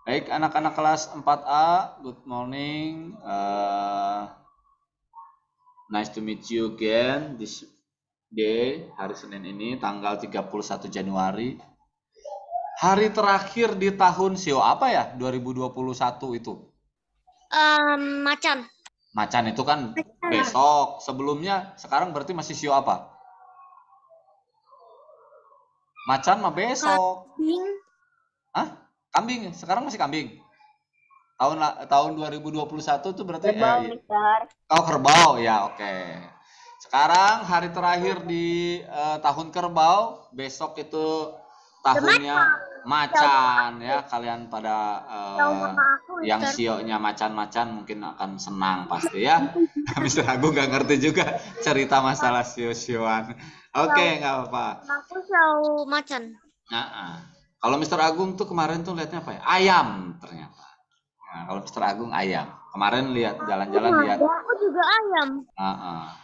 Baik, anak-anak kelas 4A, good morning. Nice to meet you again this day, hari Senin ini, tanggal 31 Januari. Hari terakhir di tahun sio apa ya? 2021 itu. Macan. Macan itu kan besok. Sebelumnya, sekarang berarti masih sio apa? Macan mah besok. Kambing. Hah? Kambing. Sekarang masih kambing. Tahun 2021 itu berarti Kerbau, Mister. oh, kerbau ya, oke. Sekarang hari terakhir di tahun kerbau, besok itu tahunnya macan ya. Kalian pada yang Mister. sionya macan-macan mungkin akan senang pasti ya. Mister Agung nggak ngerti juga cerita masalah sio-sioan. Oke, nggak apa-apa. Aku selalu macan. Nah, kalau Mister Agung tuh kemarin tuh lihatnya apa ya? Ayam ternyata. Nah, kalau Mister Agung ayam. Kemarin lihat jalan-jalan lihat. Aku juga ayam.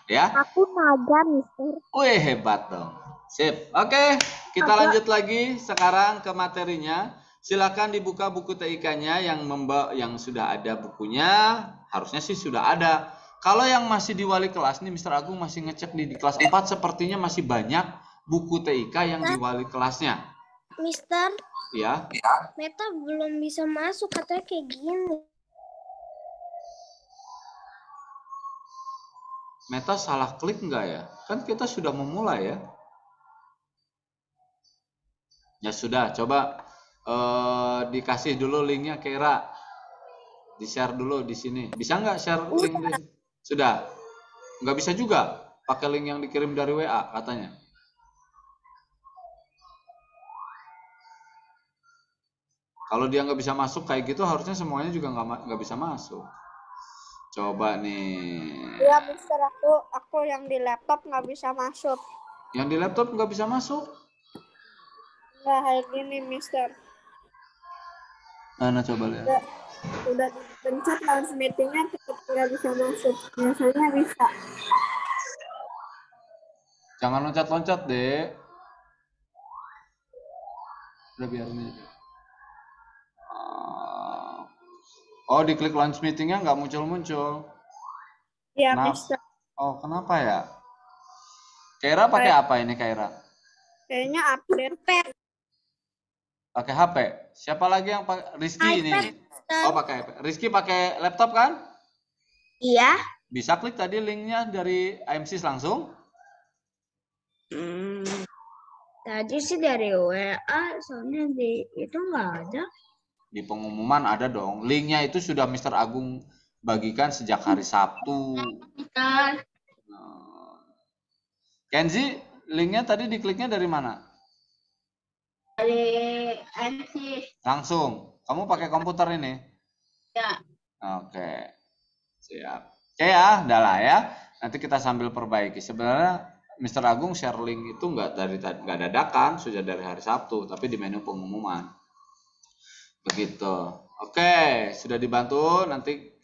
Ya. Aku naga, Mister. Wih, hebat dong. Sip. Oke, kita lanjut lagi sekarang ke materinya. Silakan dibuka buku TIK-nya yang sudah ada bukunya. Harusnya sih sudah ada. Kalau yang masih di wali kelas nih, Mister Agung masih ngecek di kelas 4 sepertinya masih banyak buku TIK yang di wali kelasnya. Mister, Ya. Meta belum bisa masuk, katanya kayak gini. Meta salah klik nggak ya? Kan kita sudah memulai ya. Ya sudah, coba dikasih dulu linknya Kera. Di-share dulu di sini. Bisa nggak share link di sini? Sudah. Nggak bisa juga pakai link yang dikirim dari WA katanya. Kalau dia nggak bisa masuk kayak gitu, harusnya semuanya juga nggak bisa masuk. Coba nih. Iya, Mister, aku yang di laptop nggak bisa masuk. Yang di laptop nggak bisa masuk? Nggak kayak gini, Mister. Mana coba lihat. Udah dipencet launch meetingnya tetap nggak bisa masuk. Biasanya bisa. Jangan loncat-loncat deh. Udah biarin aja. Oh, diklik launch meetingnya nggak muncul-muncul. Iya, Kenapa? Mister. Oh, kenapa ya? Kaira pakai apa ini Kaira? Kayaknya update pet. Pakai HP. Siapa lagi yang pakai? Rizky ini. Oh, pakai HP. Rizky pakai laptop kan? Iya. Bisa klik tadi linknya dari IMSIS langsung? Tadi sih dari WA, soalnya di itu nggak ada. Di pengumuman ada dong. Linknya itu sudah Mister Agung bagikan sejak hari Sabtu. Kenzi, linknya tadi dikliknya dari mana? Dari IMSIS. Langsung. Kamu pakai komputer ini? Ya. Oke. Siap. Oke ya, udah lah ya. Nanti kita sambil perbaiki. Sebenarnya Mister Agung share link itu nggak dadakan, sudah dari hari Sabtu, tapi di menu pengumuman. Begitu. Oke, sudah dibantu. Nanti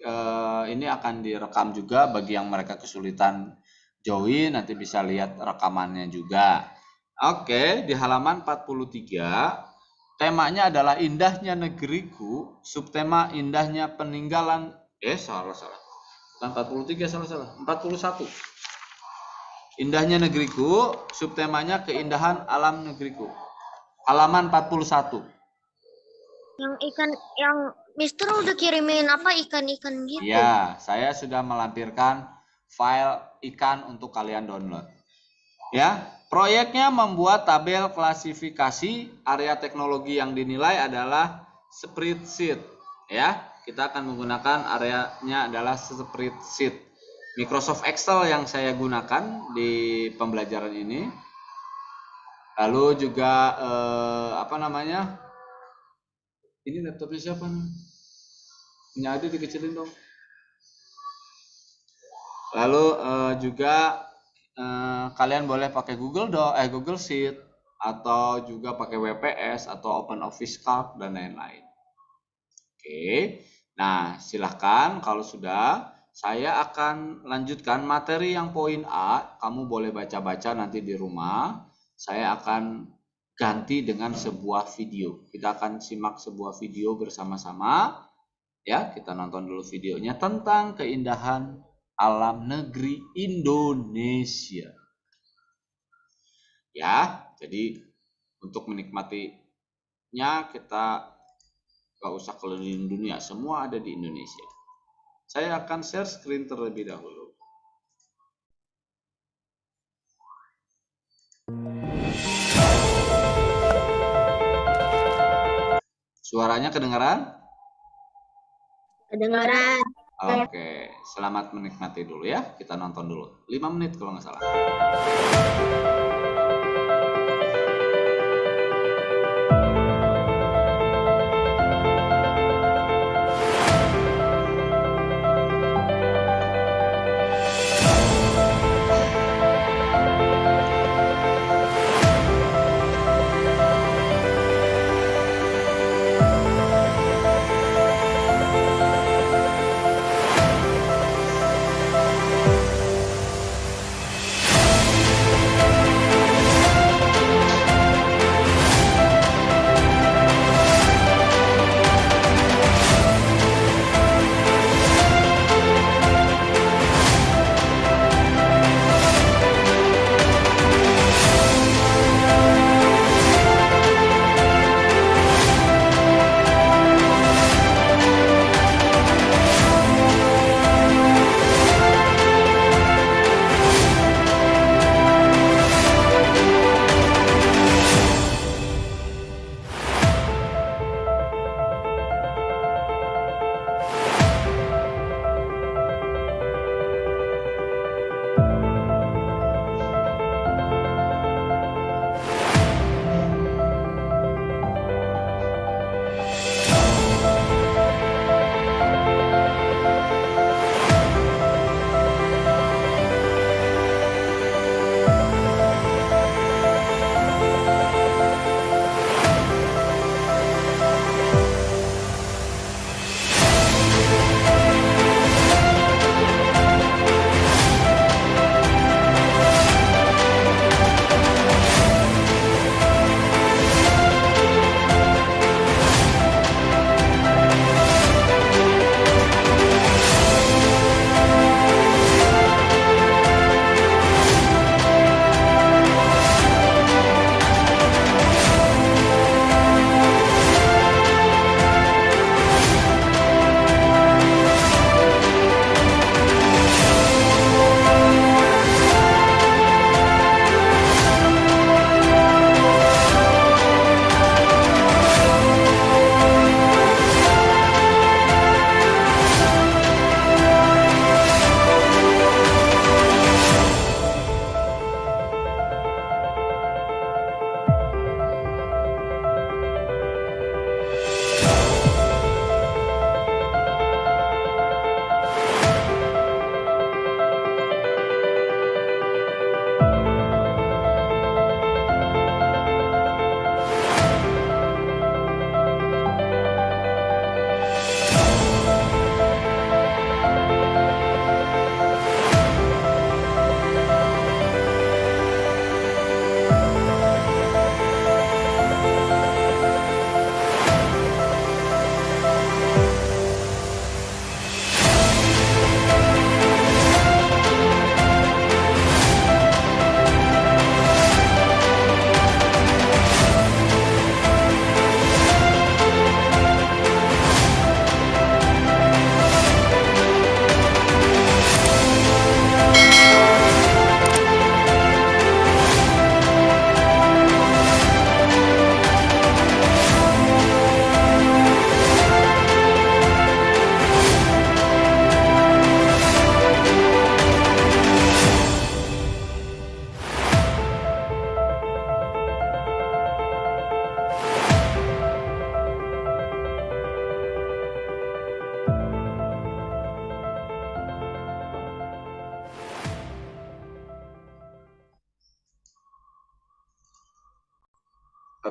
ini akan direkam juga bagi yang mereka kesulitan join, nanti bisa lihat rekamannya juga. Oke, di halaman 43 temanya adalah indahnya negeriku, subtema indahnya peninggalan salah. Bukan 43, salah. 41. Indahnya negeriku, subtemanya keindahan alam negeriku. Halaman 41. Yang ikan, yang Mister udah kirimin apa ikan-ikan gitu? Iya, saya sudah melampirkan file ikan untuk kalian download. Ya, proyeknya membuat tabel klasifikasi area teknologi yang dinilai adalah spreadsheet. Ya, kita akan menggunakan areanya adalah spreadsheet. Microsoft Excel yang saya gunakan di pembelajaran ini. Lalu juga apa namanya? Ini laptopnya siapa nih? Punya Ade dikecilin dong. Lalu juga kalian boleh pakai Google Sheet atau juga pakai WPS atau Open Office Calc dan lain-lain. Oke. Nah, silahkan kalau sudah saya akan lanjutkan materi yang poin A. Kamu boleh baca-baca nanti di rumah. Saya akan ganti dengan sebuah video. Kita akan simak sebuah video bersama-sama. Ya, kita nonton dulu videonya tentang keindahan alam negeri Indonesia. Ya, jadi untuk menikmatinya kita gak usah keliling dunia, semua ada di Indonesia. Saya akan share screen terlebih dahulu. Suaranya kedengaran? Kedengaran. Oke, selamat menikmati dulu ya. Kita nonton dulu. 5 menit kalau nggak salah.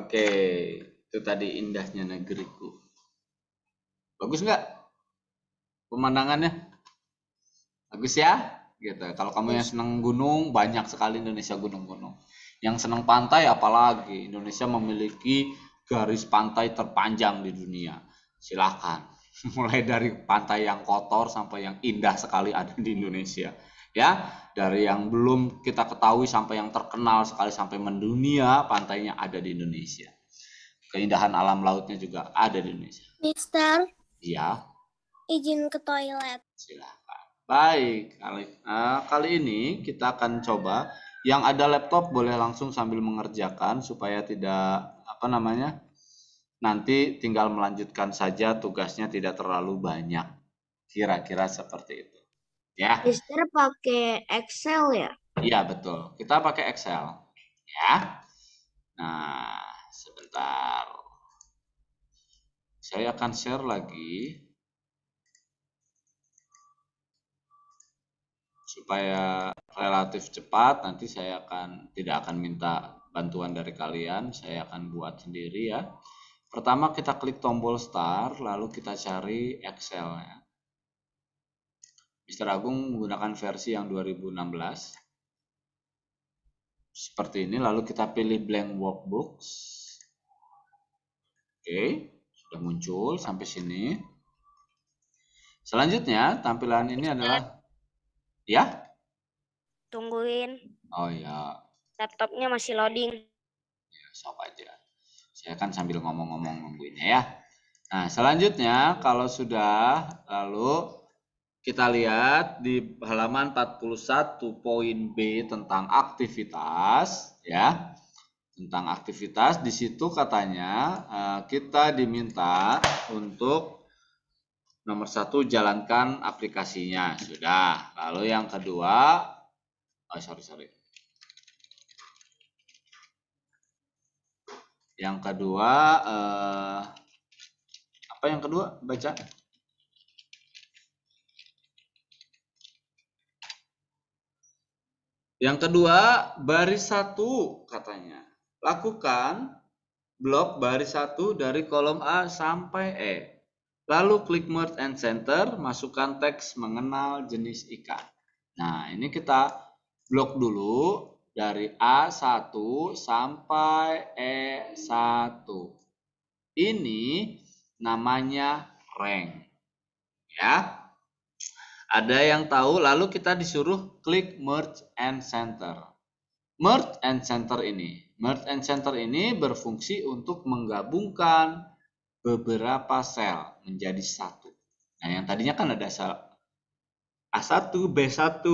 Oke, itu tadi indahnya negeriku. Bagus nggak pemandangannya? Bagus ya? Gitu. Kalau kamu yang senang gunung, banyak sekali Indonesia gunung-gunung. Yang senang pantai apalagi, Indonesia memiliki garis pantai terpanjang di dunia. Silahkan, mulai dari pantai yang kotor sampai yang indah sekali ada di Indonesia. Ya, dari yang belum kita ketahui sampai yang terkenal sekali sampai mendunia, pantainya ada di Indonesia. Keindahan alam lautnya juga ada di Indonesia. Mister, Iya, izin ke toilet. silakan. Baik, kali ini kita akan coba yang ada laptop boleh langsung sambil mengerjakan supaya tidak nanti tinggal melanjutkan saja, tugasnya tidak terlalu banyak. Kira-kira seperti itu. Ya. Mister pakai Excel ya? Iya, betul. Kita pakai Excel. Ya. Nah, sebentar. Saya akan share lagi supaya relatif cepat. Nanti saya tidak akan minta bantuan dari kalian, saya akan buat sendiri ya. Pertama kita klik tombol start, lalu kita cari Excel ya. Mister Agung menggunakan versi yang 2016. Seperti ini, lalu kita pilih blank workbooks. Oke, sudah muncul sampai sini. Selanjutnya, tampilan ini adalah ya. Tungguin. Oh ya, Laptopnya masih loading. ya sok aja. Saya kan sambil ngomong-ngomong nungguinnya ya. Nah, selanjutnya kalau sudah, lalu kita lihat di halaman 41 poin B tentang aktivitas ya. Tentang aktivitas di situ katanya kita diminta untuk nomor 1 jalankan aplikasinya. Sudah. Lalu yang kedua, sorry. Yang kedua apa yang kedua? Baca. Yang kedua, baris 1 katanya. Lakukan blok baris 1 dari kolom A sampai E. Lalu klik merge and center, masukkan teks mengenal jenis ikan. Nah, ini kita blok dulu dari A1 sampai E1. Ini namanya rank. Ya. Ada yang tahu, lalu kita disuruh klik merge and center. Merge and center ini berfungsi untuk menggabungkan beberapa sel menjadi satu. Nah, yang tadinya kan ada sel A1, B1,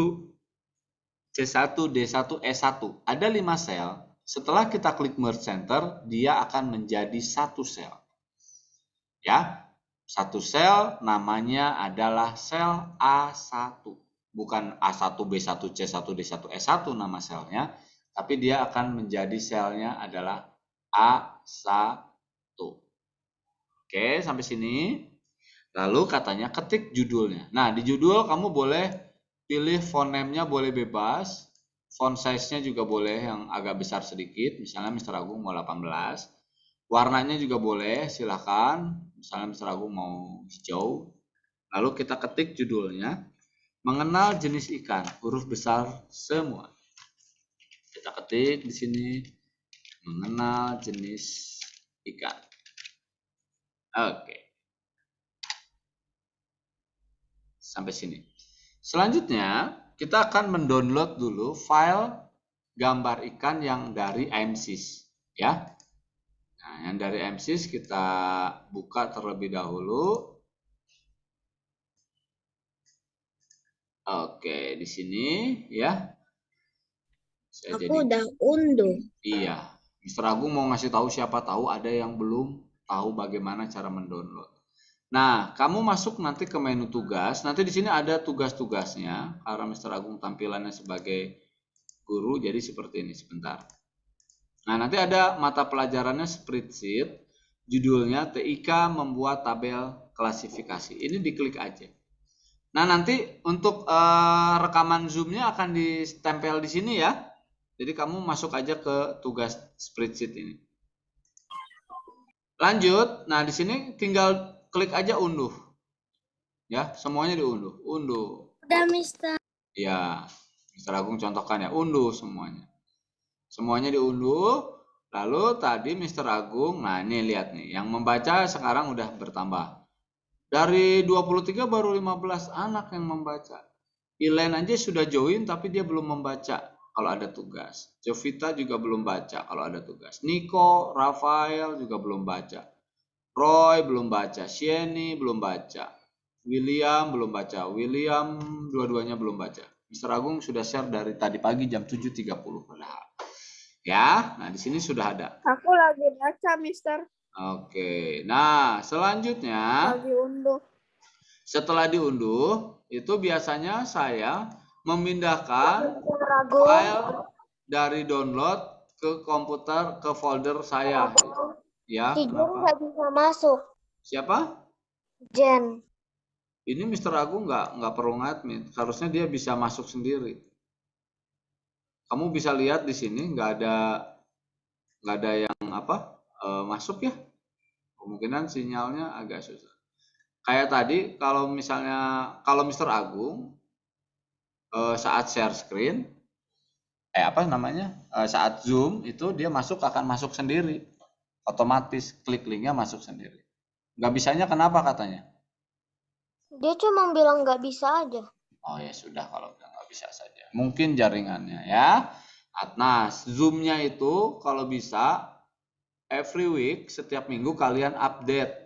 C1, D1, E1. Ada 5 sel. Setelah kita klik merge center, dia akan menjadi satu sel. Ya, satu sel namanya adalah sel A1. Bukan A1, B1, C1, D1, E1 nama selnya, tapi dia akan menjadi selnya adalah A1. Oke, sampai sini. Lalu katanya ketik judulnya. Nah, di judul kamu boleh pilih font name-nya, boleh bebas. Font size-nya juga boleh yang agak besar sedikit. Misalnya Mister Agung mau 18. Warnanya juga boleh, silahkan. Misalnya Mister Agung mau hijau. Lalu kita ketik judulnya. Mengenal jenis ikan, huruf besar semua. Kita ketik di sini. Mengenal jenis ikan. Oke. Sampai sini. Selanjutnya, kita akan mendownload dulu file gambar ikan yang dari AMSIS. Ya. Nah, yang dari AMSIS kita buka terlebih dahulu. Oke, di sini ya. Aku udah unduh. Iya. Mister Agung mau ngasih tahu, siapa tahu ada yang belum tahu bagaimana cara mendownload. Nah, kamu masuk nanti ke menu tugas. Nanti di sini ada tugas-tugasnya. Karena Mister Agung tampilannya sebagai guru, jadi seperti ini. Sebentar. Nah, nanti ada mata pelajarannya spreadsheet. Judulnya TIK membuat tabel klasifikasi. Ini diklik aja. Nah, nanti untuk rekaman Zoom-nya akan ditempel di sini ya. Jadi kamu masuk aja ke tugas spreadsheet ini. Lanjut. Nah, di sini tinggal klik aja unduh. Ya, semuanya diunduh. Unduh. Udah, Mister. Ya, Mister Agung contohkan ya, unduh semuanya. Semuanya diunduh. Lalu tadi Mr. Agung, nah ini lihat nih, yang membaca sekarang udah bertambah. Dari 23 baru 15 anak yang membaca. Ilen aja sudah join tapi dia belum membaca kalau ada tugas. Jovita juga belum baca kalau ada tugas. Nico, Rafael juga belum baca. Roy belum baca. Sheni belum baca. William belum baca. William dua-duanya belum baca. Mr. Agung sudah share dari tadi pagi jam 7.30 padahal. Ya, nah di sini sudah ada. Aku lagi baca, Mister. Oke, nah selanjutnya Lagi unduh. setelah diunduh itu biasanya saya memindahkan Mr. Agung. file dari download ke komputer ke folder saya. Ya, Si Jen kenapa? nggak bisa masuk. Siapa? Jen. Ini Mr. Agung nggak perlu ngadmin, harusnya dia bisa masuk sendiri. Kamu bisa lihat di sini nggak ada yang masuk ya. Kemungkinan sinyalnya agak susah. Kayak tadi kalau Mr. Agung saat share screen saat zoom itu dia akan masuk sendiri, otomatis klik linknya masuk sendiri. Nggak bisanya kenapa katanya? Dia cuma bilang nggak bisa aja. Oh ya sudah, kalau nggak bisa saja. Mungkin jaringannya ya. Nah, zoomnya itu kalau bisa every week, setiap minggu kalian update.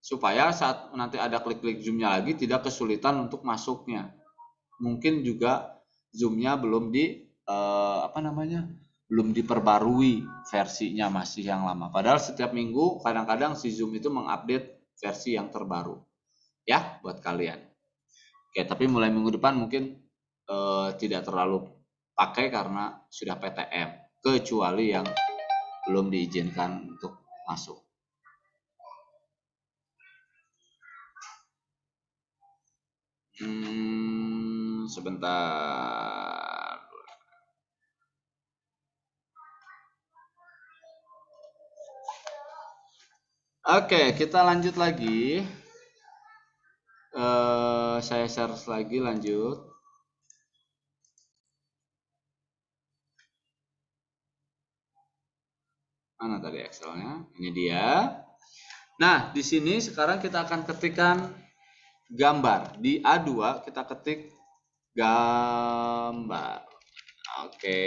Supaya saat nanti ada klik-klik zoomnya lagi tidak kesulitan untuk masuknya. Mungkin juga zoomnya belum belum diperbarui versinya, masih yang lama. Padahal setiap minggu kadang-kadang si Zoom itu mengupdate versi yang terbaru. Ya, buat kalian. Oke, tapi mulai minggu depan mungkin tidak terlalu pakai karena sudah PTM, kecuali yang belum diizinkan untuk masuk. Sebentar. Oke, kita lanjut lagi. Saya share lagi, lanjut. Mana tadi Excelnya? Ini dia. Nah, di sini sekarang kita akan ketikkan gambar. Di A2 kita ketik gambar. Oke,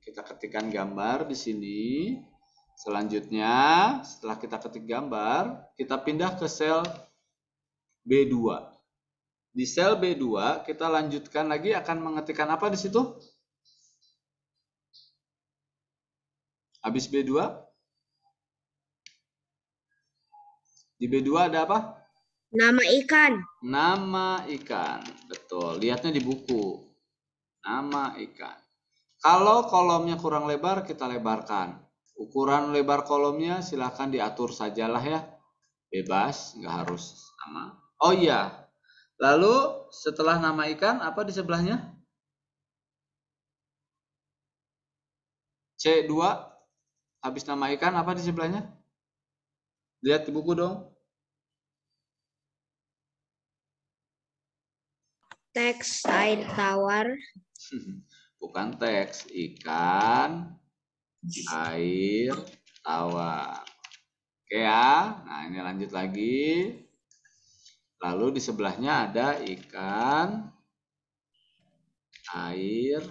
kita ketikkan gambar di sini. Selanjutnya, setelah kita ketik gambar, kita pindah ke sel B2. Di sel B2 kita lanjutkan lagi, akan mengetikkan apa di situ? Habis B2? Di B2 ada apa? Nama ikan. Nama ikan. Betul, lihatnya di buku. Nama ikan. Kalau kolomnya kurang lebar, kita lebarkan. Ukuran lebar kolomnya silahkan diatur sajalah ya. Bebas, nggak harus sama. Oh iya. Lalu setelah nama ikan, apa di sebelahnya? C2. Habis nama ikan, apa di sebelahnya? Lihat di buku dong. Teks air tawar. Bukan teks, ikan, air, tawar. Oke ya, nah ini lanjut lagi. Lalu di sebelahnya ada ikan, air,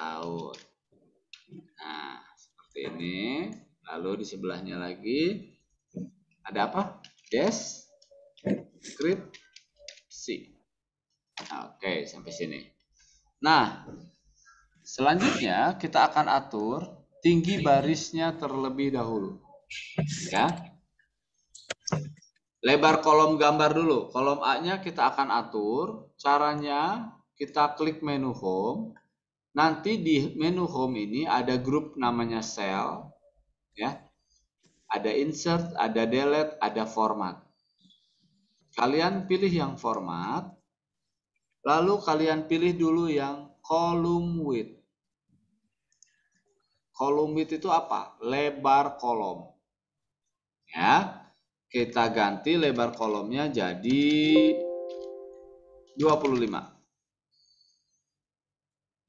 laut. Nah, seperti ini. Lalu di sebelahnya lagi ada apa? Deskripsi. Oke, sampai sini. Nah, selanjutnya kita akan atur tinggi barisnya terlebih dahulu. Ya. Lebar kolom gambar dulu. Kolom A-nya kita akan atur. Caranya kita klik menu home. Nanti di menu home ini ada grup namanya cell. Ya. Ada insert, ada delete, ada format. Kalian pilih yang format. Lalu kalian pilih dulu yang column width. Column width itu apa? Lebar kolom. Ya. Kita ganti lebar kolomnya jadi 25.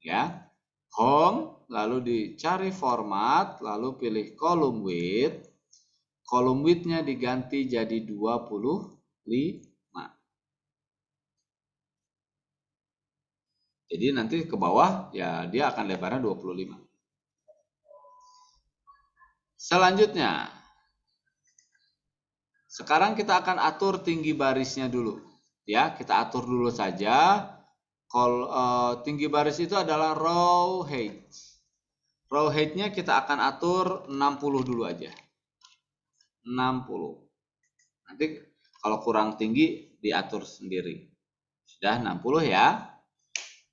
Ya. home, lalu dicari format, lalu pilih column width. Column width-nya diganti jadi 25. Jadi nanti ke bawah ya dia akan lebarnya 25. Selanjutnya, sekarang kita akan atur tinggi barisnya dulu. Ya, kita atur dulu saja. Tinggi baris itu adalah row height. Row height-nya kita akan atur 60 dulu aja. 60. Nanti kalau kurang tinggi diatur sendiri. Sudah 60 ya.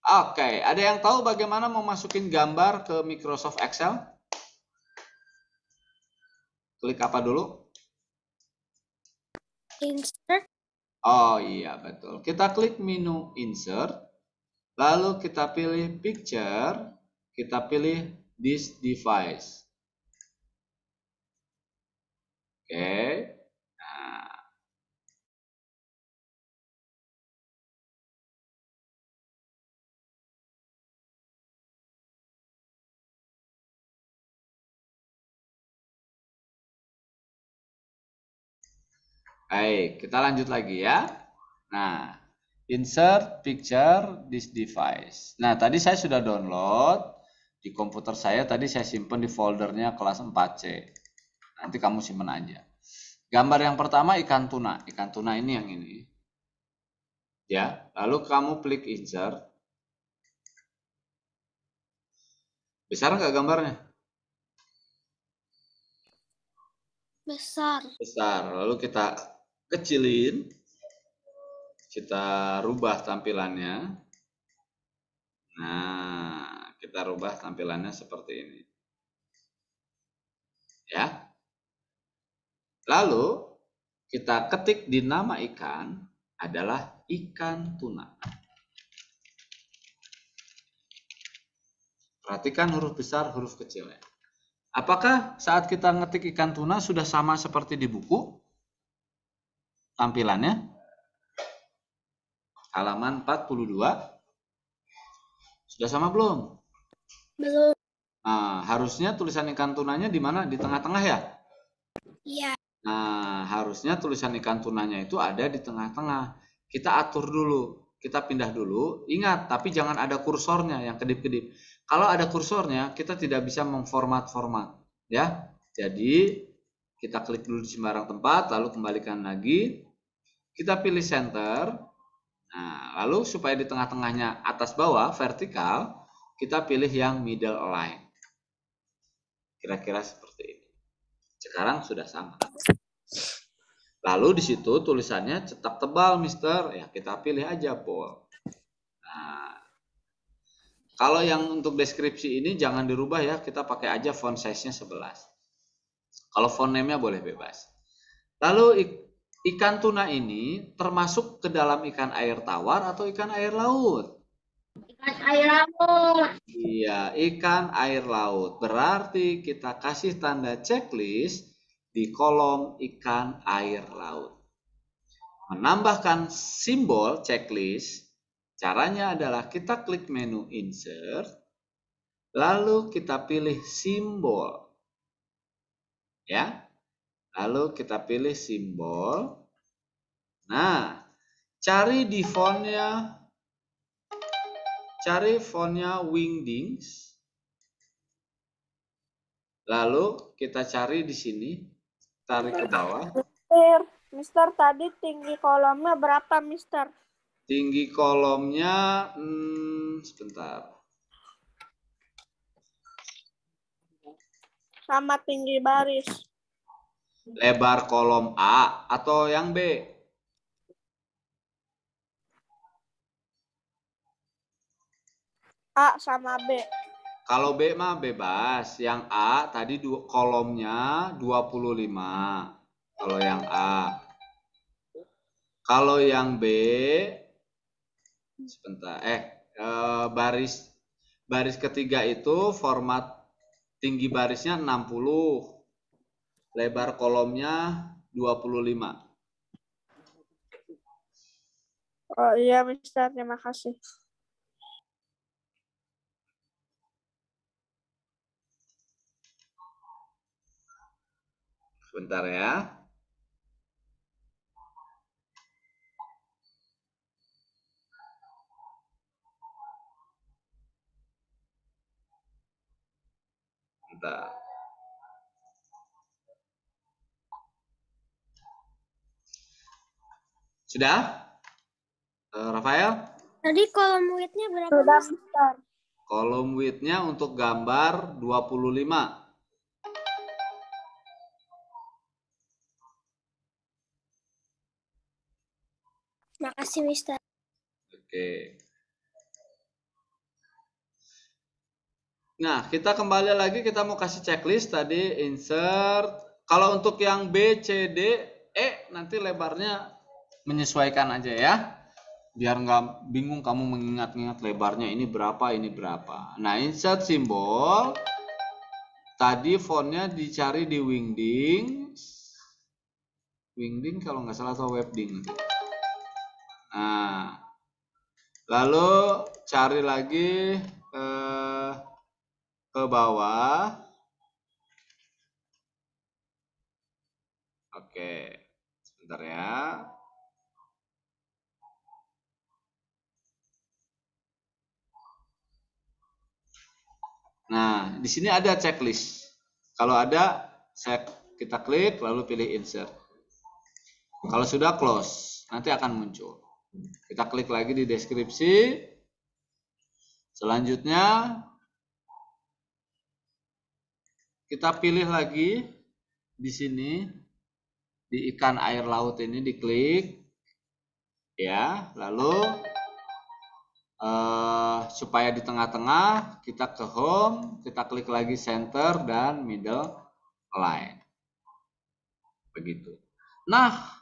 Oke, ada yang tahu bagaimana memasukin gambar ke Microsoft Excel? Klik apa dulu? Insert. Oh iya, betul. Kita klik menu Insert. Lalu kita pilih Picture. Kita pilih This Device. Oke. Nah. Baik, kita lanjut lagi ya. Nah, insert picture this device. Nah, tadi saya sudah download di komputer saya. Tadi saya simpan di foldernya kelas 4C. Nanti kamu simpan aja. Gambar yang pertama ikan tuna. Ikan tuna ini yang ini. Ya, lalu kamu klik insert. Besar nggak gambarnya? Besar. Besar. Lalu kita kecilin. Kita rubah tampilannya. Nah, kita rubah tampilannya seperti ini. Ya. Lalu kita ketik di nama ikan adalah ikan tuna. Perhatikan huruf besar, huruf kecil ya. Apakah saat kita ngetik ikan tuna sudah sama seperti di buku? Tampilannya? Halaman 42. Sudah sama belum? Belum. Nah, harusnya tulisan ikan tunanya di mana? Di tengah-tengah ya? Iya. Nah, harusnya tulisan ikan tunanya itu ada di tengah-tengah. Kita atur dulu, kita pindah dulu. Ingat, tapi jangan ada kursornya yang kedip-kedip. Kalau ada kursornya, kita tidak bisa memformat-format, ya. Jadi, kita klik dulu di sembarang tempat, lalu kembalikan lagi. Kita pilih center. Nah, lalu supaya di tengah-tengahnya atas bawah vertikal, kita pilih yang middle align. Kira-kira seperti ini. Sekarang sudah sama. Lalu di situ tulisannya cetak tebal, Mister. Ya, kita pilih aja bold. Nah, kalau yang untuk deskripsi ini jangan dirubah ya, kita pakai aja font size-nya 11. Kalau font name-nya boleh bebas. Lalu ikan tuna ini termasuk ke dalam ikan air tawar atau ikan air laut? Ikan air laut. Iya, ikan air laut. Berarti kita kasih tanda checklist di kolom ikan air laut. Menambahkan simbol checklist, caranya adalah kita klik menu insert, lalu kita pilih simbol. Ya, lalu kita pilih simbol. Nah, cari di fontnya, Wingdings. Lalu kita cari di sini, tarik ke bawah. Mister, tadi tinggi kolomnya berapa, Mister? Tinggi kolomnya, sebentar. Sama tinggi baris. Lebar kolom A atau yang B? A sama B. Kalau B mah bebas. Yang A tadi kolomnya 25. Kalau yang A. Kalau yang B, sebentar. Baris ketiga itu format tinggi barisnya 60. Lebar kolomnya 25. Oh iya, Mister. Terima kasih. Sebentar ya. Bentar. Sudah? Rafael? Tadi kolom width-nya berapa, Sudah, Mas? Mister. Kolom width-nya untuk gambar 25. Makasih, Mister. Oke. Nah, kita kembali lagi, kita mau kasih checklist tadi, insert. Kalau untuk yang B, C, D, E, nanti lebarnya menyesuaikan aja ya. Biar nggak bingung kamu mengingat-ingat lebarnya ini berapa, ini berapa. Nah, insert simbol. Tadi fontnya dicari di Wingding. Wingding kalau nggak salah atau Webding. Nah, lalu cari lagi ke bawah. Oke, sebentar ya. Nah, di sini ada checklist. Kalau ada, kita klik lalu pilih insert. Kalau sudah close, nanti akan muncul. Kita klik lagi di deskripsi. Selanjutnya kita pilih lagi di sini di ikan air laut ini diklik ya, lalu supaya di tengah-tengah kita ke home, kita klik lagi center dan middle align. Begitu. Nah,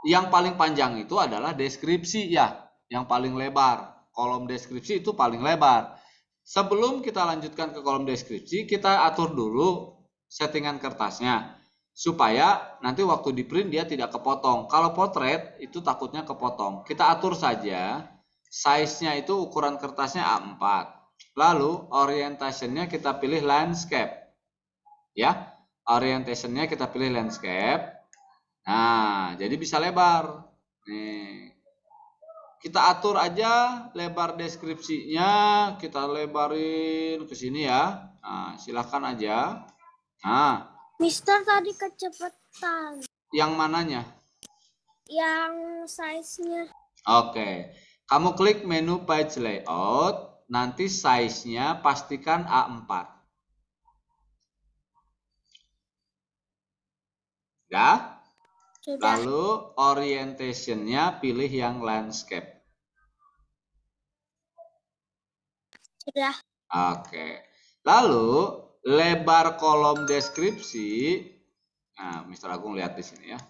yang paling panjang itu adalah deskripsi ya, yang paling lebar. Kolom deskripsi itu paling lebar. Sebelum kita lanjutkan ke kolom deskripsi, kita atur dulu settingan kertasnya supaya nanti waktu di print dia tidak kepotong. Kalau potret itu takutnya kepotong. Kita atur saja size-nya itu ukuran kertasnya A4. Lalu orientationnya kita pilih landscape. Ya, orientationnya kita pilih landscape. Nah, jadi bisa lebar. Nih. Kita atur aja lebar deskripsinya, kita lebarin ke sini ya. Nah, silakan aja. Nah, Mister tadi kecepatan. yang mananya? Yang size-nya. Oke. Kamu klik menu page layout, nanti size-nya pastikan A4. Ya? Sudah. Lalu orientation-nya pilih yang landscape. Sudah. Oke. Lalu lebar kolom deskripsi. Nah, Mr. Agung lihat di sini ya.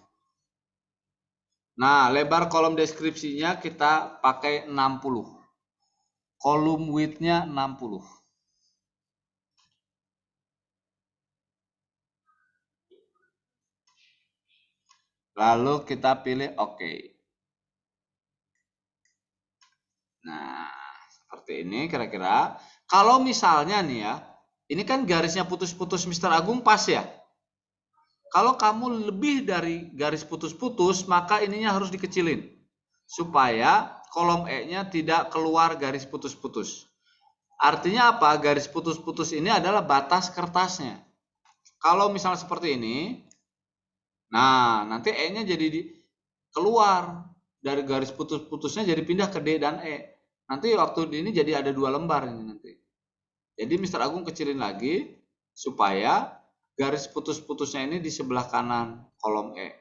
Nah, lebar kolom deskripsinya kita pakai 60. Kolom width-nya 60. Lalu kita pilih OK. Nah, seperti ini kira-kira. Kalau misalnya nih ya, ini kan garisnya putus-putus Mr. Agung pas ya. Kalau kamu lebih dari garis putus-putus, maka ininya harus dikecilin. Supaya kolom E-nya tidak keluar garis putus-putus. Artinya apa? Garis putus-putus ini adalah batas kertasnya. Kalau misalnya seperti ini, nah nanti E-nya jadi keluar dari garis putus-putusnya jadi pindah ke D dan E. Nanti waktu ini jadi ada 2 lembar ini nanti. Jadi Mr. Agung kecilin lagi supaya garis putus-putusnya ini di sebelah kanan kolom E.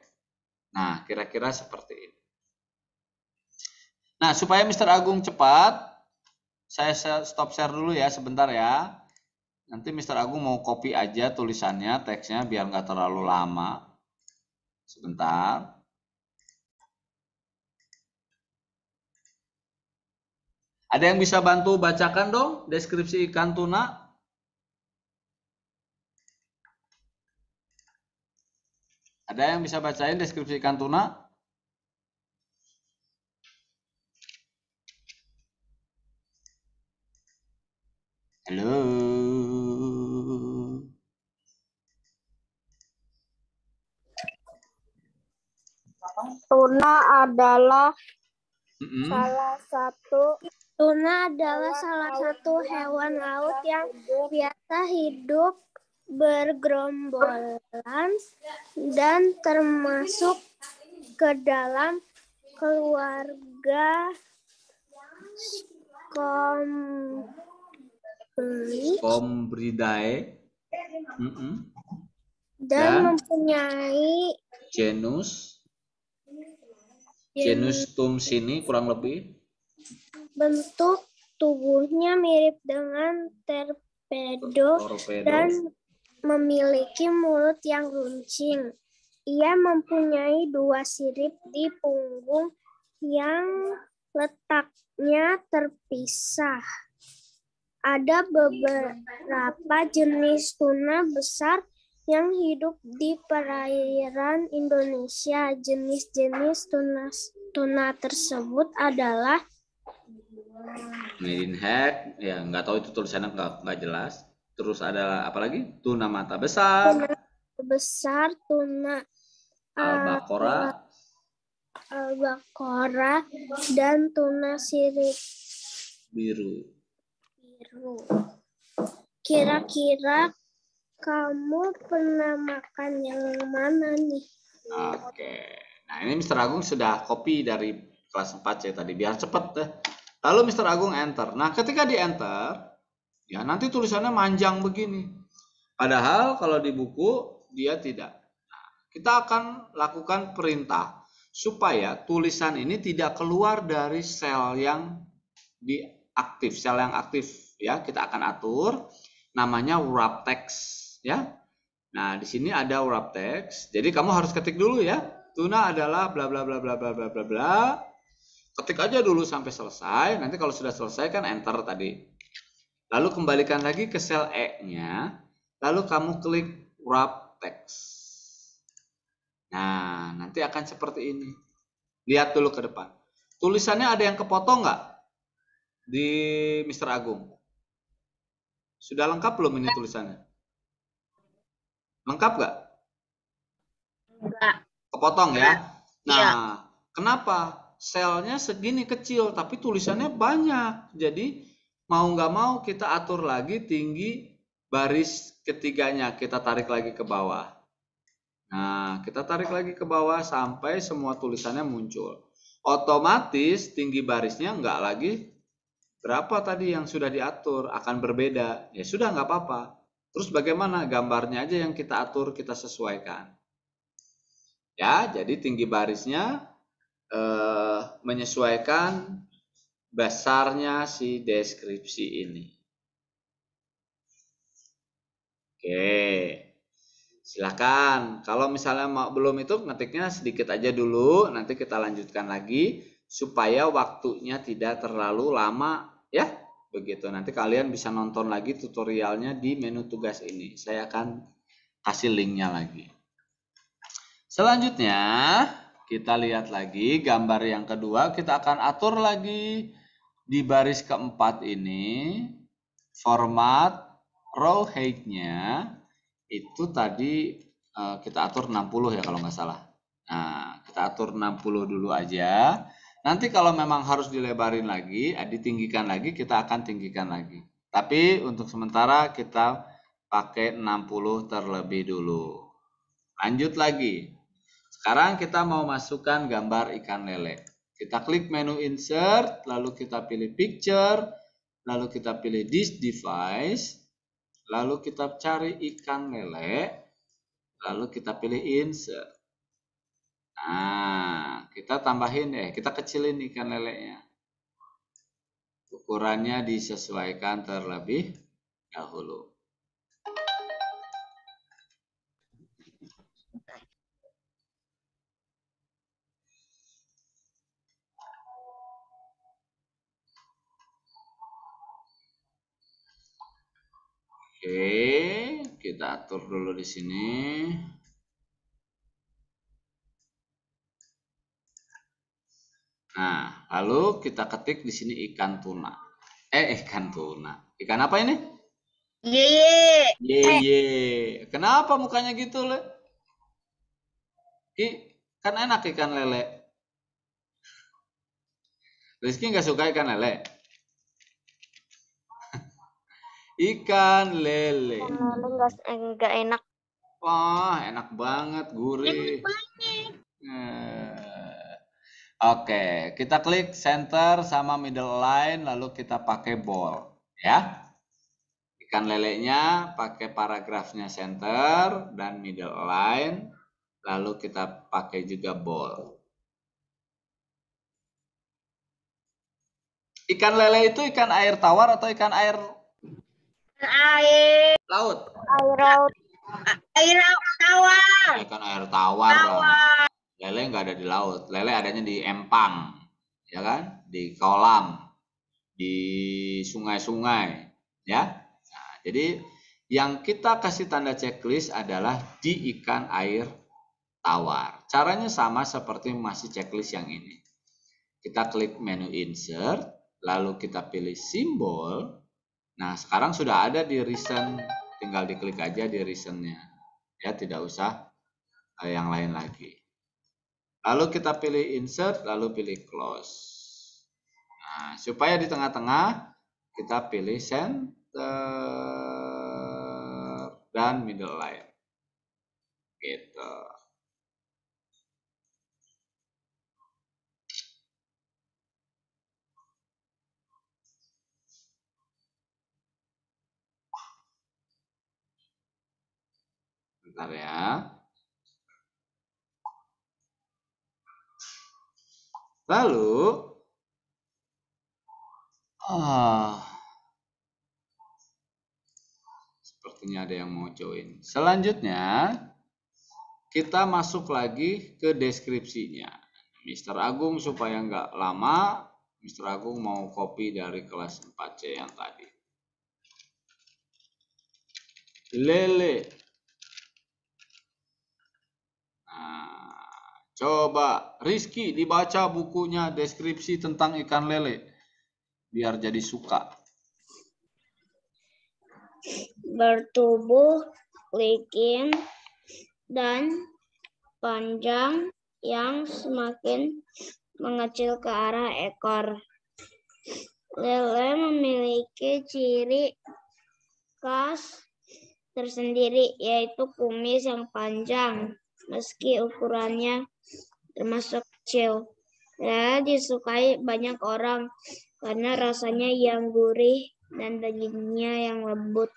Nah, kira-kira seperti ini. Nah, supaya Mr. Agung cepat, saya stop share dulu ya sebentar ya. Nanti Mr. Agung mau copy aja tulisannya, teksnya biar nggak terlalu lama. Sebentar. Ada yang bisa bantu bacakan dong deskripsi ikan tuna? Ada yang bisa bacain deskripsi ikan tuna? Halo. Tuna adalah Mm-mm. salah satu Tuna adalah salah satu hewan laut yang biasa hidup bergerombolan dan termasuk ke dalam keluarga Combridae. Mm-mm. dan Dan mempunyai genus Tumsini kurang lebih bentuk tubuhnya mirip dengan torpedo dan memiliki mulut yang runcing. Ia mempunyai 2 sirip di punggung yang letaknya terpisah. Ada beberapa jenis tuna besar yang hidup di perairan Indonesia. Jenis-jenis tuna tersebut adalah Made in Hack, ya nggak tahu itu tulisannya nggak jelas. Terus ada apa lagi? Tuna mata besar, tuna albacora, dan tuna sirip biru. Kira-kira kamu pernah makan yang mana nih? Oke. Nah, ini Mr. Agung sudah copy dari kelas 4 ya tadi, biar cepet deh. Lalu Mr. Agung enter. Nah, ketika di enter, ya nanti tulisannya manjang begini. Padahal kalau di buku dia tidak. Nah, kita akan lakukan perintah supaya tulisan ini tidak keluar dari sel yang diaktif, sel yang aktif ya. Kita akan atur namanya wrap text ya. Nah, di sini ada wrap text. Jadi kamu harus ketik dulu ya. Tuna adalah bla bla bla bla bla bla bla bla. Ketik aja dulu sampai selesai. Nanti kalau sudah selesai kan enter tadi. Lalu kembalikan lagi ke sel E-nya. Lalu kamu klik wrap text. Nah, nanti akan seperti ini. Lihat dulu ke depan. Tulisannya ada yang kepotong nggak di Mr. Agung? Sudah lengkap belum ini tulisannya? Lengkap nggak? Enggak. Kepotong ya? Nah, Iya. kenapa? Selnya segini kecil, tapi tulisannya banyak. Jadi, mau nggak mau kita atur lagi tinggi baris ketiganya. Kita tarik lagi ke bawah. Nah, kita tarik lagi ke bawah sampai semua tulisannya muncul. Otomatis tinggi barisnya nggak lagi berapa tadi yang sudah diatur, akan berbeda. Ya sudah, nggak apa-apa. Terus bagaimana? Gambarnya aja yang kita atur, kita sesuaikan. Ya, jadi tinggi barisnya menyesuaikan besarnya si deskripsi ini. Oke, silakan. Kalau misalnya belum itu ngetiknya sedikit aja dulu, nanti kita lanjutkan lagi supaya waktunya tidak terlalu lama ya. Begitu. Nanti kalian bisa nonton lagi tutorialnya di menu tugas ini. Saya akan kasih linknya lagi. Selanjutnya kita lihat lagi gambar yang kedua. Kita akan atur lagi di baris keempat ini format row height-nya itu tadi kita atur 60 ya kalau nggak salah. Nah, kita atur 60 dulu aja. Nanti kalau memang harus dilebarin lagi, ditinggikan lagi, kita akan tinggikan lagi. Tapi untuk sementara kita pakai 60 terlebih dulu. Lanjut lagi. Sekarang kita mau masukkan gambar ikan lele. Kita klik menu insert, lalu kita pilih picture, lalu kita pilih this device, lalu kita cari ikan lele, lalu kita pilih insert. Nah, kita tambahin kita kecilin ikan lelenya. Ukurannya disesuaikan terlebih dahulu. Oke, kita atur dulu di sini. Nah, lalu kita ketik di sini ikan tuna. Ikan tuna. Ikan apa ini? Ye. Ye. Kenapa mukanya gitu, Le? Kan enak ikan lele. Rizky nggak suka ikan lele. Ikan lele. Lele enggak enak. Wah, enak banget, gurih. Oke, kita klik center sama middle line, lalu kita pakai bold, ya. Ikan lelenya pakai paragrafnya center dan middle line, lalu kita pakai juga bold. Ikan lele itu ikan air tawar atau ikan air Air laut? Laut. air tawar. Ikan air tawar lah. Lele nggak ada di laut, lele adanya di empang, ya kan? Di kolam, di sungai-sungai, ya. Nah, jadi yang kita kasih tanda checklist adalah di ikan air tawar. Caranya sama seperti masih checklist yang ini. Kita klik menu insert, lalu kita pilih simbol. Nah, sekarang sudah ada di recent, tinggal diklik aja di recentnya. Ya, tidak usah yang lain lagi. Lalu kita pilih insert, lalu pilih close. Nah, supaya di tengah-tengah kita pilih center dan middle line. Gitu. Bentar ya. Lalu sepertinya ada yang mau join. Selanjutnya kita masuk lagi ke deskripsinya. Mr. Agung supaya nggak lama, Mr. Agung mau copy dari kelas 4C yang tadi. Lele. Nah, coba Rizky dibaca bukunya deskripsi tentang ikan lele. Biar jadi suka. Bertubuh licin dan panjang yang semakin mengecil ke arah ekor. Lele memiliki ciri khas tersendiri, yaitu kumis yang panjang meski ukurannya termasuk kecil. Lele disukai banyak orang karena rasanya yang gurih dan dagingnya yang lembut.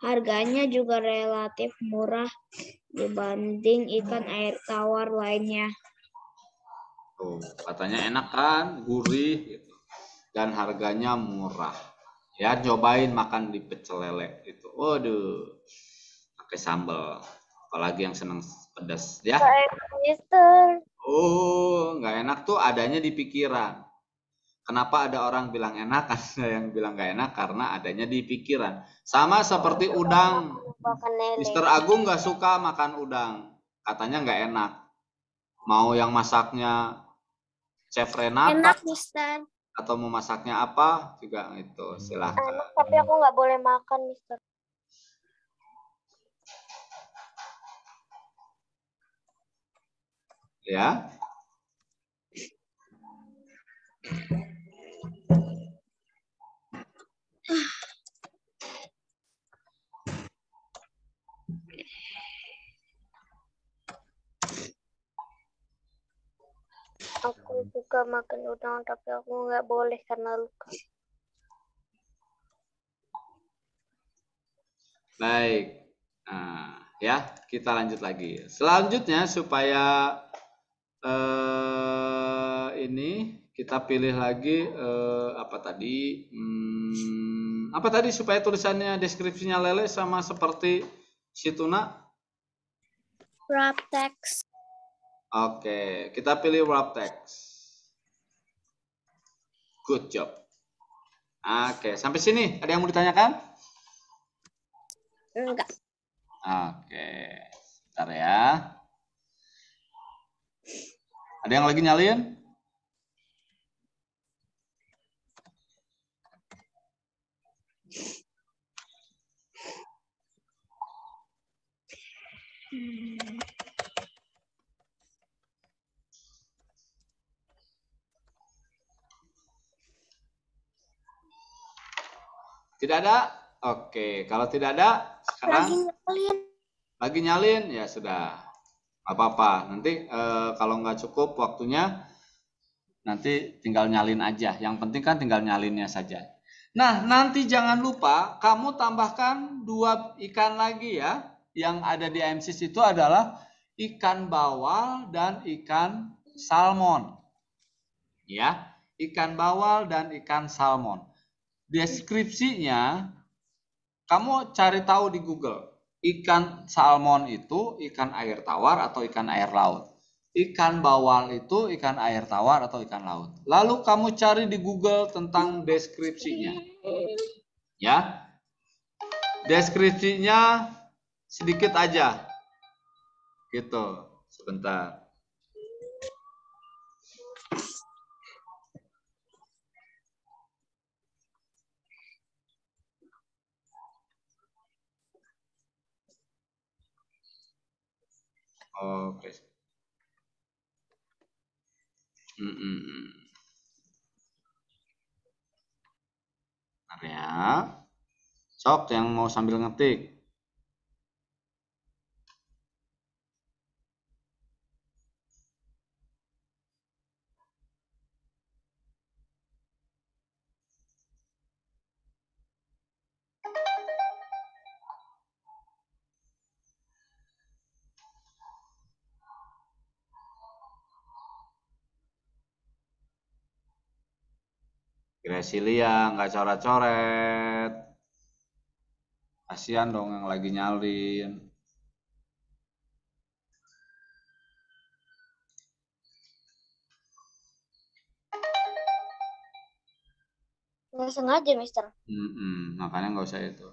Harganya juga relatif murah dibanding ikan air tawar lainnya. Tuh, katanya enak kan, gurih gitu. Dan harganya murah. Ya, cobain makan di pecel lele itu. Waduh. Pakai sambal. Apalagi yang senang pedas ya. Mister. Oh, nggak enak tuh adanya di pikiran. Kenapa ada orang bilang enak, ada yang bilang nggak enak karena adanya di pikiran. Sama seperti udang. Makan lele. Mister Agung nggak suka makan udang. Katanya nggak enak. Mau yang masaknya Chef Renata Enak, Mister. atau mau masaknya apa juga itu silahkan. Enak, tapi aku nggak boleh makan, Mister. Ya. Aku suka makan udang, tapi aku nggak boleh karena luka. Baik. Nah, ya, kita lanjut lagi. Selanjutnya supaya ini kita pilih lagi apa tadi? Apa tadi supaya tulisannya deskripsinya lele sama seperti si tuna? Wrap text. Oke, kita pilih wrap text. Good job. Oke, sampai sini ada yang mau ditanyakan? Enggak. Oke, bentar ya. Ada yang lagi nyalin? Tidak ada? Oke, kalau tidak ada, sekarang lagi nyalin, ya sudah. Nggak apa-apa. Nanti kalau nggak cukup waktunya, nanti tinggal nyalin aja. Yang penting kan tinggal nyalinnya saja. Nah, nanti jangan lupa kamu tambahkan 2 ikan lagi ya. Yang ada di MSIS itu adalah ikan bawal dan ikan salmon. Ya, ikan bawal dan ikan salmon. Deskripsinya kamu cari tahu di Google. Ikan salmon itu ikan air tawar atau ikan air laut. Ikan bawal itu ikan air tawar atau ikan laut. Lalu kamu cari di Google tentang deskripsinya. Ya. Deskripsinya sedikit aja. Gitu. Sebentar. Oke. Bentar ya. Sok yang mau sambil ngetik. Gracilia nggak coret-coret. Kasihan dong yang lagi nyalin. Nggak sengaja, Mister. Makanya nggak usah itu.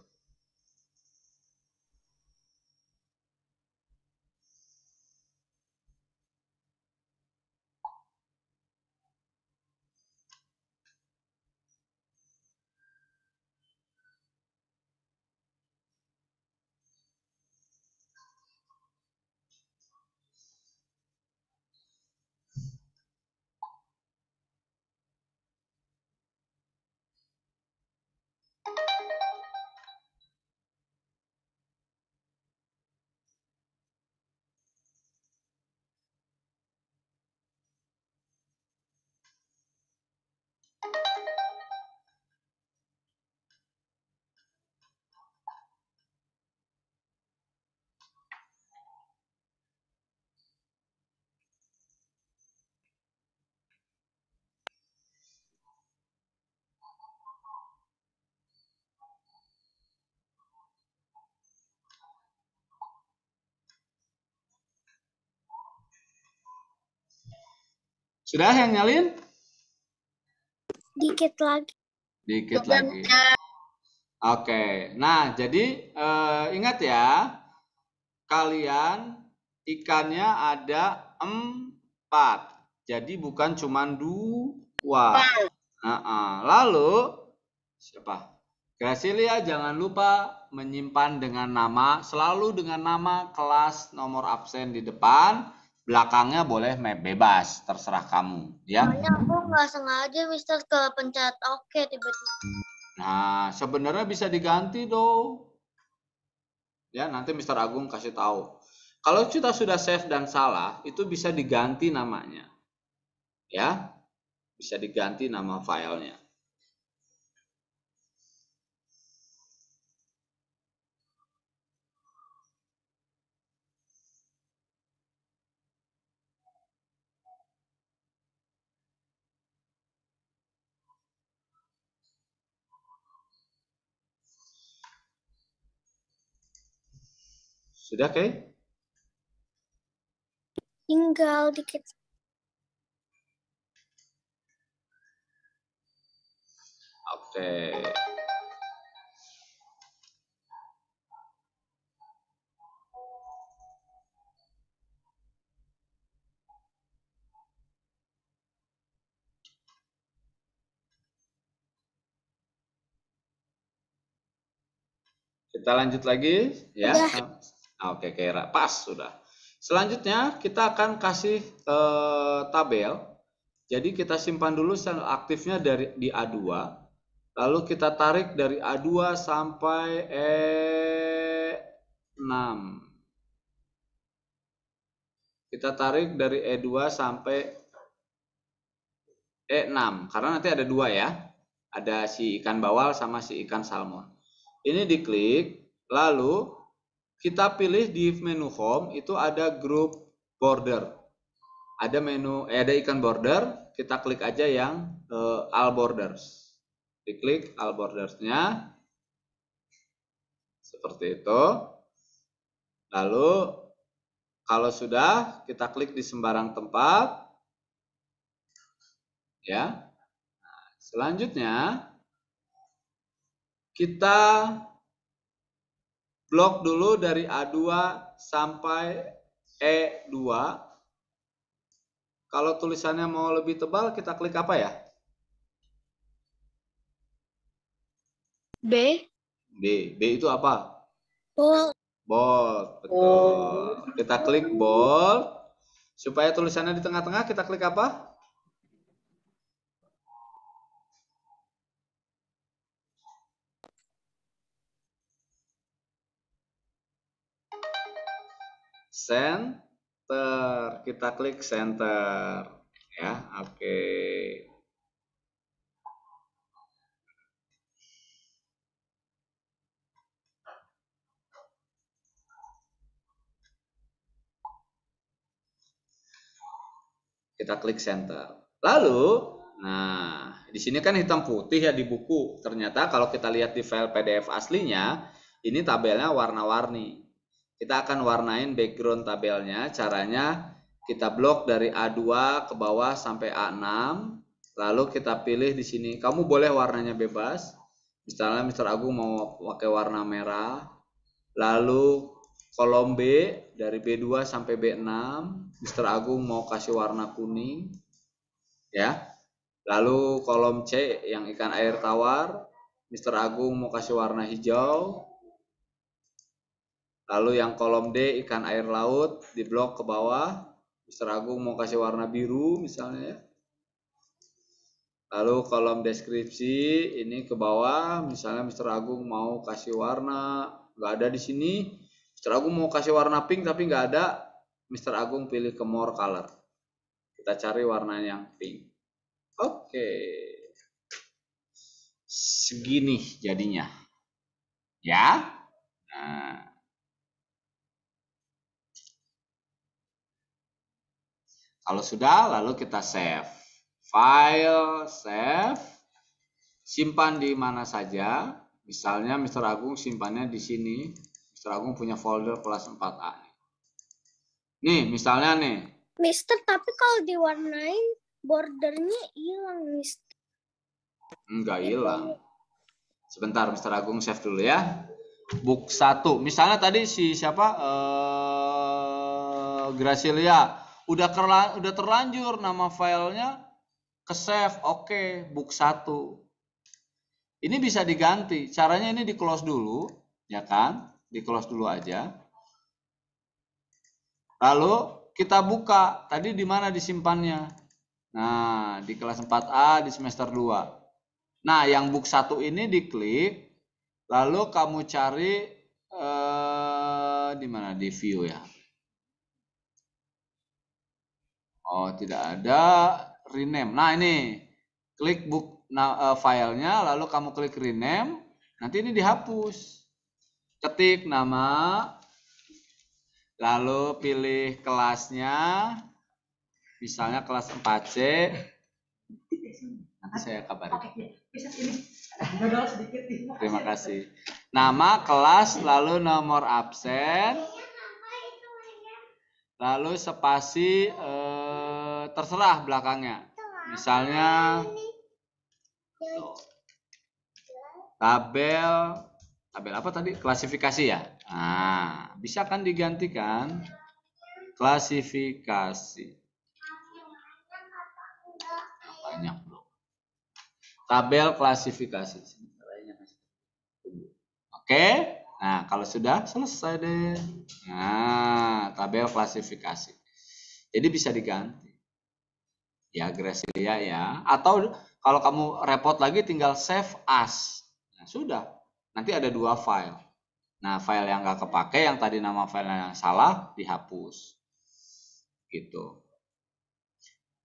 Sudah yang nyalin? Dikit lagi. Dikit lagi. Oke, nah jadi ingat ya, kalian ikannya ada 4, jadi bukan cuma 2. Lalu siapa? Gracilia jangan lupa menyimpan dengan nama, selalu dengan nama kelas nomor absen di depan, belakangnya boleh bebas, terserah kamu ya. Soalnya aku nggak sengaja, Mister, ke pencet oke tiba-tiba. Nah, sebenarnya bisa diganti dong. Ya, nanti Mr. Agung kasih tahu. Kalau kita sudah save dan salah, itu bisa diganti namanya. Ya, bisa diganti nama filenya. Sudah, Kay? Tinggal dikit. Oke. Kita lanjut lagi ya. Oke, Kira. Pas sudah. Selanjutnya kita akan kasih tabel. Jadi kita simpan dulu sel aktifnya di A2. Lalu kita tarik dari A2 sampai E6. Kita tarik dari E2 sampai E6 karena nanti ada dua ya. Ada si ikan bawal sama si ikan salmon. Ini diklik, lalu kita pilih di menu home itu ada group border. Ada menu ada ikan border, kita klik aja yang all borders. Diklik all bordersnya seperti itu. Lalu kalau sudah kita klik di sembarang tempat ya. Nah, selanjutnya kita blok dulu dari A2 sampai E2. Kalau tulisannya mau lebih tebal kita klik apa ya? B. B. B itu apa? Bold. Bold, betul. Kita klik bold. Supaya tulisannya di tengah-tengah kita klik apa? Center. Kita klik center. Ya, oke. Kita klik center. Lalu, nah, di sini kan hitam putih ya di buku. Ternyata kalau kita lihat di file PDF aslinya, ini tabelnya warna-warni. Kita akan warnain background tabelnya. Caranya kita blok dari A2 ke bawah sampai A6. Lalu kita pilih di sini. Kamu boleh warnanya bebas. Misalnya Mr. Agung mau pakai warna merah. Lalu kolom B dari B2 sampai B6, Mr. Agung mau kasih warna kuning, ya. Lalu kolom C yang ikan air tawar, Mr. Agung mau kasih warna hijau. Lalu yang kolom D ikan air laut di blok ke bawah, Mr. Agung mau kasih warna biru misalnya, ya. Lalu kolom deskripsi ini ke bawah, misalnya Mr. Agung mau kasih warna, nggak ada di sini. Mr. Agung mau kasih warna pink tapi nggak ada, Mr. Agung pilih ke more color. Kita cari warna yang pink. Oke. Segini jadinya. Ya. Nah. Kalau sudah lalu kita save. File, save. Simpan di mana saja. Misalnya Mr. Agung simpannya di sini. Mr. Agung punya folder kelas 4A. Nih, misalnya nih. Mister, tapi kalau diwarnain bordernya hilang, Mister. Enggak hilang. Sebentar, Mr. Agung save dulu ya. Book 1. Misalnya tadi si siapa? Gracilia. Udah terlanjur nama filenya ke save. Oke, book 1. Ini bisa diganti. Caranya ini di close dulu, ya kan? Di close dulu aja. Lalu kita buka. Tadi di mana disimpannya? Nah, di kelas 4A di semester 2. Nah, yang book 1 ini diklik. Lalu kamu cari di mana? Di view ya. Oh, tidak ada. Rename. Nah, ini. Klik book filenya, lalu kamu klik rename, nanti ini dihapus. Ketik nama, lalu pilih kelasnya, misalnya kelas 4C. Nanti saya kabarin. Terima kasih. Nama, kelas, lalu nomor absen, lalu spasi terserah belakangnya. Misalnya tabel apa tadi? Klasifikasi ya. Nah, bisa kan digantikan klasifikasi. Banyak bro. Tabel klasifikasi. Oke. Nah, kalau sudah selesai deh. Nah, tabel klasifikasi. Jadi bisa diganti. Ya, Gracia ya. Atau kalau kamu repot lagi tinggal save as. Nah, sudah. Nanti ada 2 file. Nah, file yang nggak kepake, yang tadi nama filenya salah, dihapus. Gitu.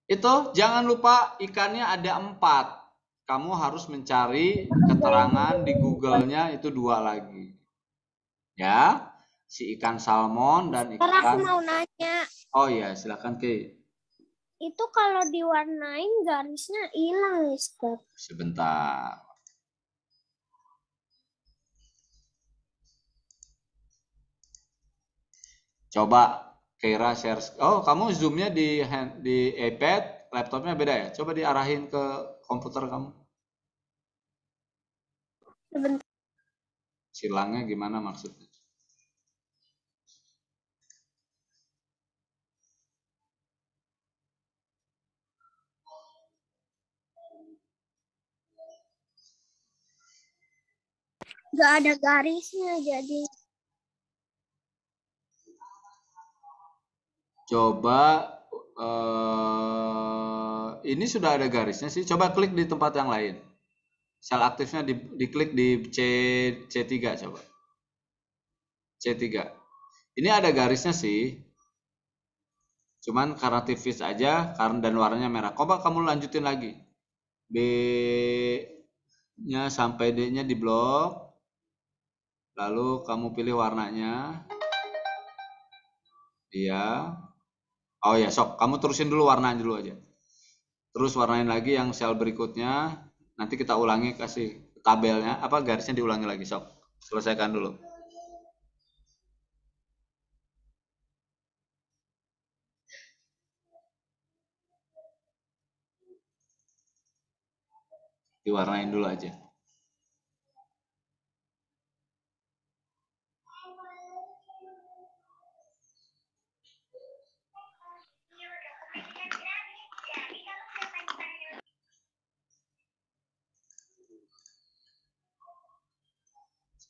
Itu jangan lupa ikannya ada 4. Kamu harus mencari keterangan di Google-nya itu 2 lagi. Ya, si ikan salmon dan Ntar aku ikan. mau nanya, Oh iya, silakan Ki. itu kalau diwarnain garisnya hilang, Mister. Sebentar. Coba Keira share. Oh, kamu zoomnya di iPad, laptopnya beda ya? Coba diarahin ke komputer kamu. Sebentar. Silangnya gimana maksudnya? Nggak ada garisnya jadi. Coba ini sudah ada garisnya sih. Coba klik di tempat yang lain. Sel aktifnya diklik di C3 coba. C3. Ini ada garisnya sih. Cuman karena tipis aja karena dan warnanya merah. Coba kamu lanjutin lagi. B-nya sampai D-nya di blok. Lalu kamu pilih warnanya. Iya. Oh ya, sok. Kamu terusin dulu warnanya dulu aja. Terus warnain lagi yang sel berikutnya. Nanti kita ulangi, kasih tabelnya. Apa garisnya diulangi lagi, sok. Selesaikan dulu. Diwarnain dulu aja.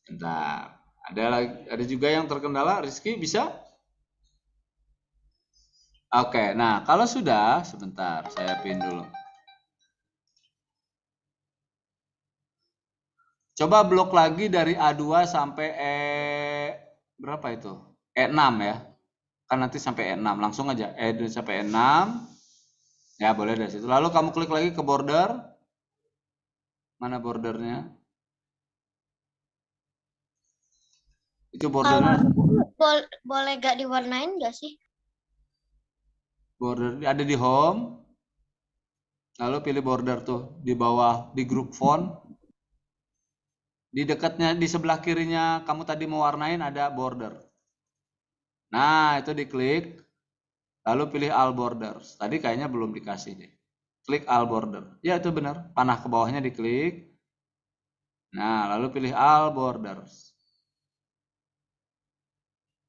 Bentar. Ada juga yang terkendala. Rizky bisa? Oke, nah kalau sudah, sebentar saya pin dulu. Coba blok lagi dari A2 sampai berapa itu? E6 ya. Kan nanti sampai E6, langsung aja E2 sampai E6. Ya, boleh dari situ. Lalu kamu klik lagi ke border. Mana bordernya? Itu bordernya. Boleh gak diwarnain gak sih? Border ada di home. Lalu pilih border tuh di bawah di group font. Di dekatnya di sebelah kirinya kamu tadi mau warnain ada border. Nah, itu diklik. Lalu pilih all borders. Tadi kayaknya belum dikasih deh. Klik all border. Ya, itu benar. Panah ke bawahnya diklik. Nah, lalu pilih all borders.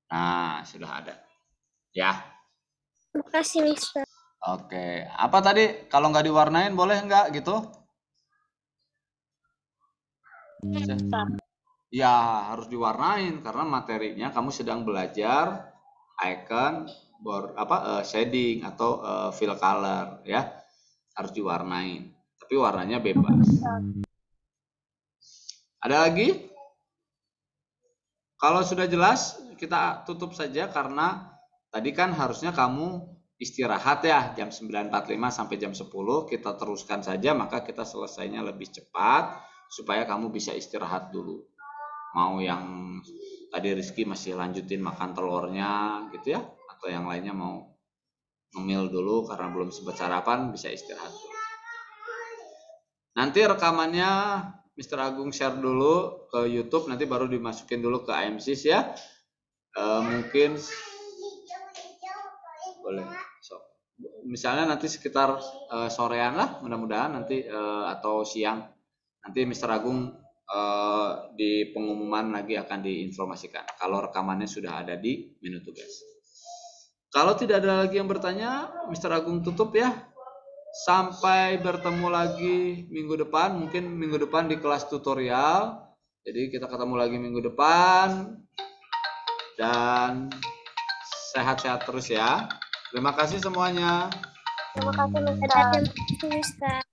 Nah, sudah ada. Ya. Makasih, Mister. Oke. Apa tadi? Kalau nggak diwarnain boleh nggak gitu? Ya, harus diwarnain karena materinya kamu sedang belajar icon, shading atau fill color ya. Harus diwarnain. Tapi warnanya bebas. Ada lagi? Kalau sudah jelas, kita tutup saja karena tadi kan harusnya kamu istirahat ya jam 9.45 sampai jam 10 kita teruskan saja maka kita selesainya lebih cepat supaya kamu bisa istirahat dulu. Mau yang tadi Rizky masih lanjutin makan telurnya gitu ya atau yang lainnya mau ngemil dulu karena belum sempat sarapan bisa istirahat dulu. Nanti rekamannya Mr. Agung share dulu ke YouTube, nanti baru dimasukin dulu ke IMSIS ya. Mungkin boleh. So, misalnya nanti sekitar sorean lah, mudah-mudahan nanti atau siang. Nanti Mr. Agung di pengumuman lagi akan diinformasikan kalau rekamannya sudah ada di menu tugas. Kalau tidak ada lagi yang bertanya, Mr. Agung tutup ya. Sampai bertemu lagi minggu depan, mungkin minggu depan di kelas tutorial. Jadi kita ketemu lagi minggu depan. Dan sehat-sehat terus ya. Terima kasih semuanya. Terima kasih, Mister. Terima kasih, Mister.